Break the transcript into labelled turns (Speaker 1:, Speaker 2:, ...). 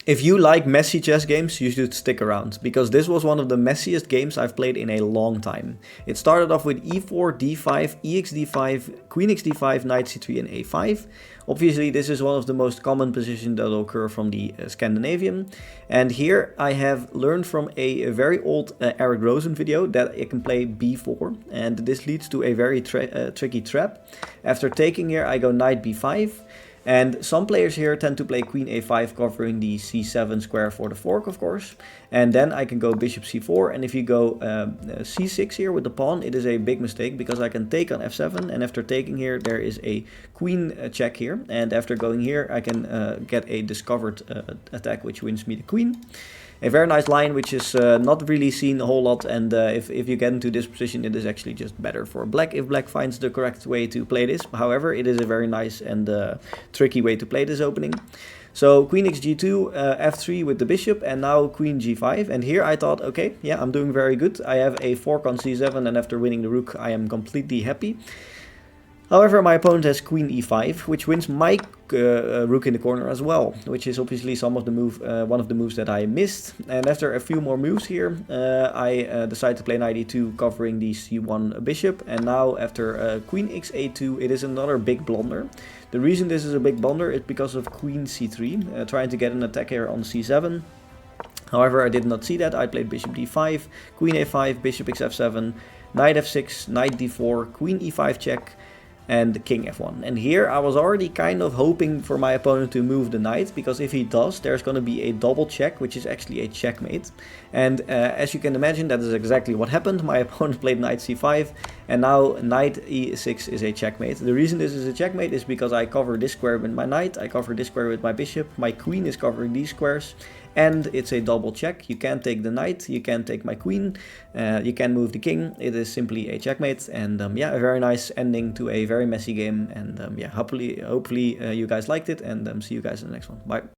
Speaker 1: If you like messy chess games, you should stick around, because this was one of the messiest games I've played in a long time. It started off with e4, d5, exd5, queen xd5, knight c3 and a5. Obviously this is one of the most common positions that will occur from the Scandinavian. And here I have learned from a very old Eric Rosen video that I can play b4, and this leads to a very tricky trap. After taking here I go knight b5. And some players here tend to play queen a5 covering the c7 square for the fork, of course. And then I can go bishop c4, and if you go c6 here with the pawn, it is a big mistake because I can take on f7, and after taking here there is a queen check here, and after going here I can get a discovered attack which wins me the queen. A very nice line which is not really seen a whole lot, and if you get into this position it is actually just better for black if black finds the correct way to play this. However, it is a very nice and tricky way to play this opening. So queen xg2, f3 with the bishop, and now queen g5, and here I thought, okay, yeah, I'm doing very good. I have a fork on c7, and after winning the rook I am completely happy. However, my opponent has queen e5, which wins my rook in the corner as well, which is obviously one of the moves that I missed. And after a few more moves here, I decide to play knight e2, covering the c1 bishop. And now after queen xa2, it is another big blunder. The reason this is a big blunder is because of queen c3, trying to get an attack here on c7. However, I did not see that. I played bishop d5, queen a5, bishop xf7, knight f6, knight d4, queen e5 check, and king f1. And here I was already kind of hoping for my opponent to move the knight, because if he does, there's going to be a double check, which is actually a checkmate. And as you can imagine, that is exactly what happened. My opponent played knight c5, and now knight e6 is a checkmate. The reason this is a checkmate is because I cover this square with my knight, I cover this square with my bishop, my queen is covering these squares, and it's a double check. You can't take the knight, you can't take my queen, you can't move the king. It is simply a checkmate, and yeah, a very nice ending to a very messy game. And yeah, hopefully you guys liked it, and see you guys in the next one. Bye.